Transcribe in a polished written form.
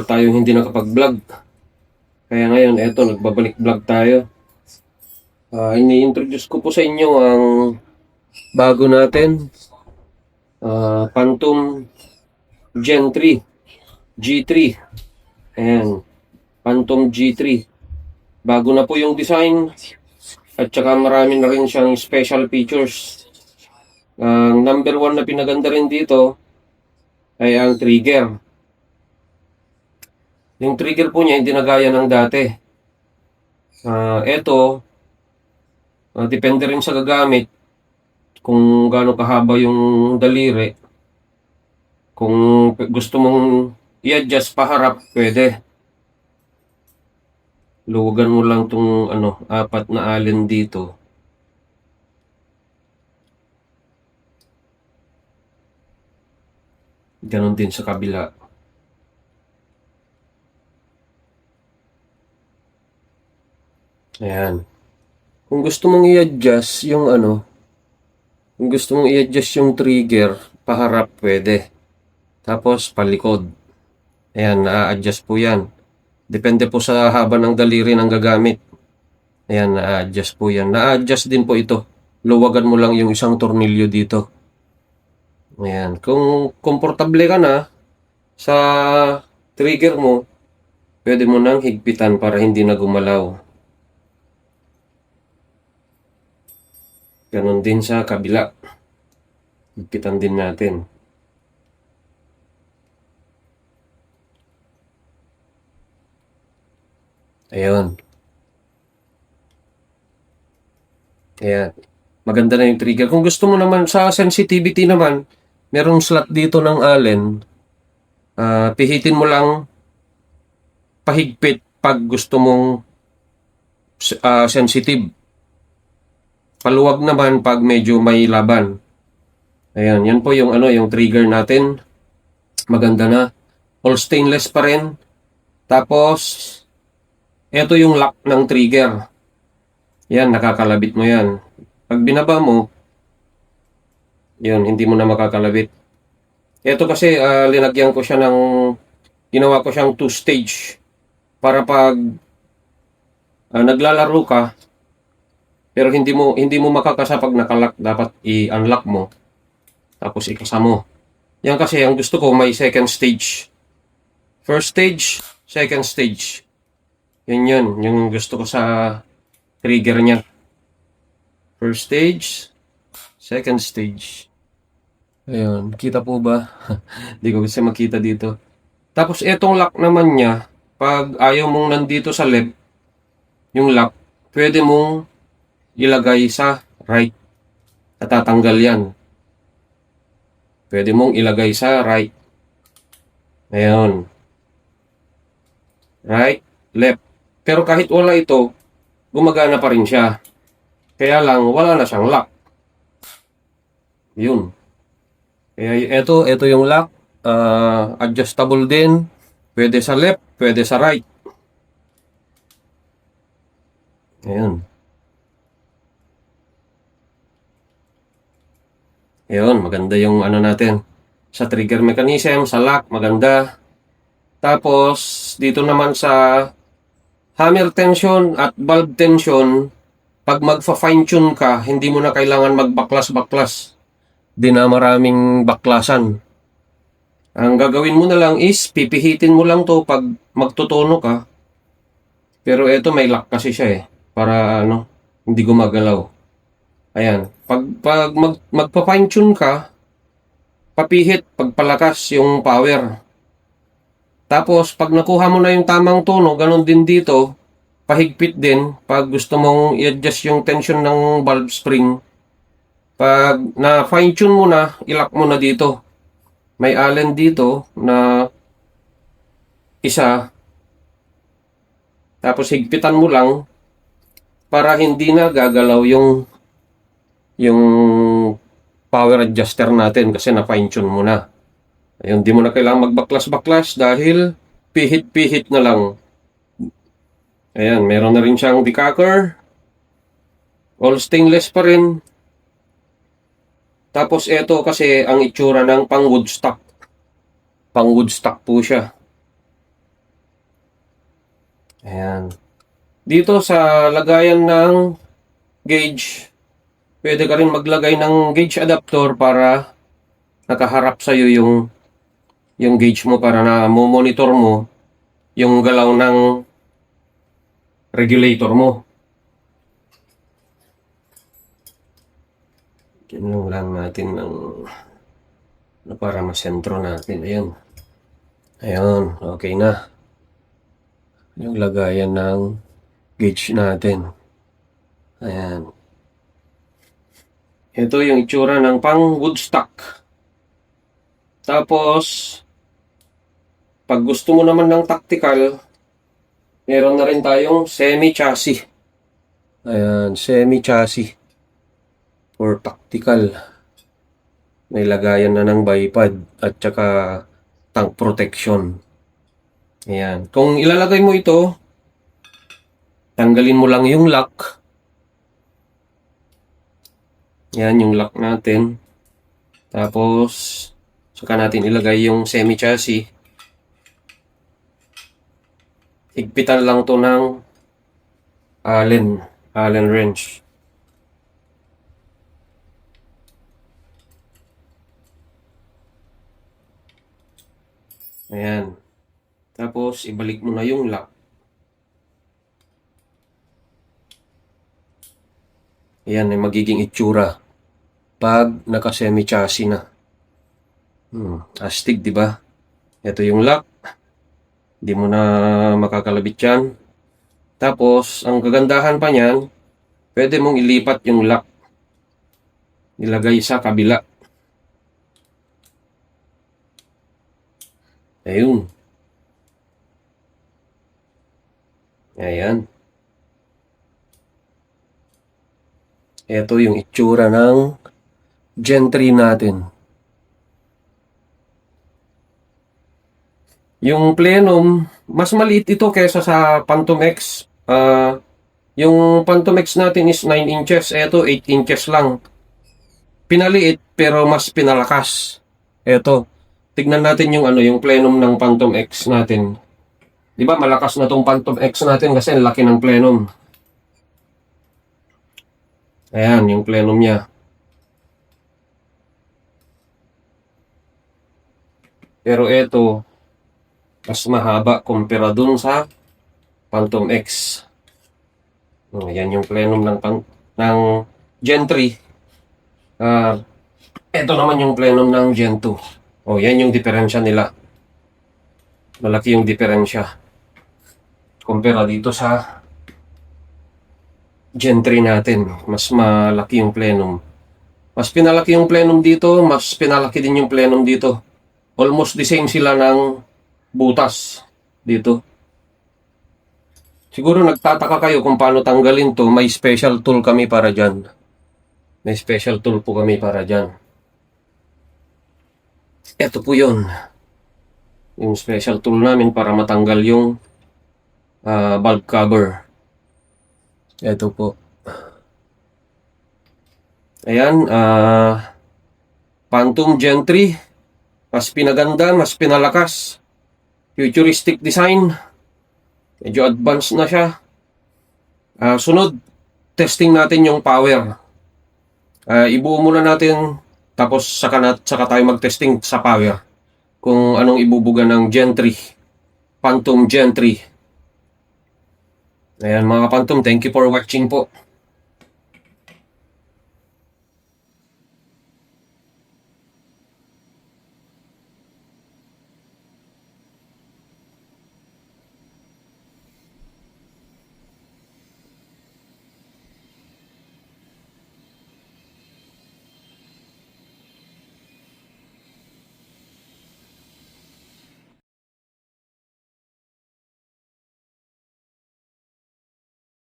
matagal tayong hindi nakapag-vlog. Kaya ngayon, eto, nagbabalik vlog tayo. Ini-introduce ko po sa inyo ang bago natin. Phantom Gen 3. G3. Ayan. Phantom G3. Bago na po yung design. At saka marami na rin siyang special features. Ang number 1 na pinaganda rin dito ay ang trigger. Yung trigger po niya hindi na gaya ng dati. Depende rin sa gagamit kung gaano kahaba yung daliri. Kung gusto mong i-adjust paharap, pwede. Luwagan mo lang tong 4 na allen dito. Ganon din sa kabila. Ayan. Kung gusto mong i-adjust yung kung gusto mong i-adjust yung trigger, paharap pwede. Tapos palikod. Ayan, na-adjust po yan. Depende po sa haba ng daliri ng gagamit. Ayan, na-adjust po yan. Na-adjust din po ito. Luwagan mo lang yung isang tornilyo dito. Ayan. Kung komportable ka na sa trigger mo, pwede mo nang higpitan para hindi na gumalaw. Ganon din sa kabila. Higpitan din natin. Ayun. Ayan. Maganda na yung trigger. Kung gusto mo naman sa sensitivity naman, merong slot dito ng allen. Pihitin mo lang pahigpit pag gusto mong sensitive. Paluwag naman pag medyo may laban. Ayan, yan po yung yung trigger natin. Maganda na. All stainless pa rin. Tapos ito yung lock ng trigger. Yan, nakakalabit mo yan. Pag binaba mo, yun, hindi mo na makakalabit. Ito kasi linagyan ko siya ginawa ko siyang 2-stage. Para pag naglalaro ka, pero hindi mo makakasa pag nakalock, dapat i-unlock mo. Tapos ikasa mo. Yan kasi ang gusto ko may second stage. First stage, second stage. Yun yung gusto ko sa trigger niya. First stage, second stage. Ayun, kita po ba? Hindi ko kasi makita dito. Tapos itong lock naman niya, pag ayaw mong nandito sa left, yung lock, pwede mong ilagay sa right. Natatanggal yan. Pwede mong ilagay sa right. Ayun. Right, left. Pero kahit wala ito, gumagana pa rin siya. Kaya lang, wala na siyang lock. Yun. Kaya ito yung lock. Adjustable din. Pwede sa left, pwede sa right. Ayun. Ayun, maganda yung natin. Sa trigger mechanism, sa lock, maganda. Tapos, dito naman sa hammer tension at valve tension, pag magfa-fine tune ka, hindi mo na kailangan magbaklas-baklas. Di na maraming baklasan. Ang gagawin mo na lang is, pipihitin mo lang to pag magtutono ka. Pero ito may lock kasi siya para hindi gumagalaw. Ayan. Pag magpa-fine tune ka, papihit, pagpalakas yung power. Tapos, pag nakuha mo na yung tamang tono, ganun din dito, pahigpit din pag gusto mong i-adjust yung tension ng valve spring. Pag na-fine tune mo na, ilock mo na dito. May allen dito na isa. Tapos higpitan mo lang para hindi na gagalaw yung power adjuster natin kasi na-fine tune mo na. Ayun, di mo na kailangan magbaklas-baklas dahil pihit-pihit na lang. Ayan, meron na rin siyang decacker. All stainless pa rin. Tapos ito kasi ang itsura ng pang woodstock. Pang woodstock po siya. Ayan. Dito sa lagayan ng gauge, pwede ka rin maglagay ng gauge adapter para nakaharap sa'yo yung gauge mo para na monitor mo yung galaw ng regulator mo. Tinulong lang natin ng para masentro natin. Ayun. Ayun. Okay na. Yung lagayan ng gauge natin. Ayan. Ito yung itsura ng pang Woodstock. Tapos, pag gusto mo naman ng tactical, meron na rin tayong semi-chassis. Ayan, semi-chassis. For tactical. May lagayan na ng bipod at saka tank protection. Ayan. Kung ilalagay mo ito, tanggalin mo lang yung lock. Yan yung lock natin. Tapos, saka natin ilagay yung semi-chassis. Higpitan lang to ng Allen wrench. Ayan. Tapos, ibalik mo na yung lock. Ayan, ay magiging itsura pag naka-semi-chassis na. Astig, di ba? Ito yung lock. Hindi mo na makakalabit yan. Tapos, ang kagandahan pa niyan, pwede mong ilipat yung lock. Ilagay sa kabila. Ayun. Ayan. Ito yung itsura ng Gen 3 natin. Yung plenum, mas maliit ito kaysa sa Phantom X. Yung Phantom X natin is 9 inches. Ito 8 inches lang. Pinaliit pero mas pinalakas. Ito. Tignan natin yung yung plenum ng Phantom X natin. 'Di ba malakas na tong Phantom X natin kasi ang laki ng plenum. Ayan, yung plenum niya. Pero ito mas mahaba kumpara dun sa Phantom X. Ayan yung plenum ng Gen 3. Ito naman yung plenum ng Gen 2. Yan yung diferensya nila. Malaki yung diferensya. Kumpara dito sa Gen 3 natin. Mas malaki yung plenum. Mas pinalaki yung plenum dito, mas pinalaki din yung plenum dito. Almost the same sila ng butas dito. Siguro nagtataka kayo kung paano tanggalin to. May special tool kami para dyan. May special tool po kami para dyan. Ito po yun. Yung special tool namin para matanggal yung valve cover. Ito po. Ayan. Phantom Gen 3. Mas pinaganda, mas pinalakas. Futuristic design. Medyo advanced na siya. Sunod, testing natin yung power. Ibuo muna natin, tapos saka tayo mag-testing sa power. Kung anong ibubuga ng Gen 3. Phantom Gen 3. Ayan mga Phantom, thank you for watching po.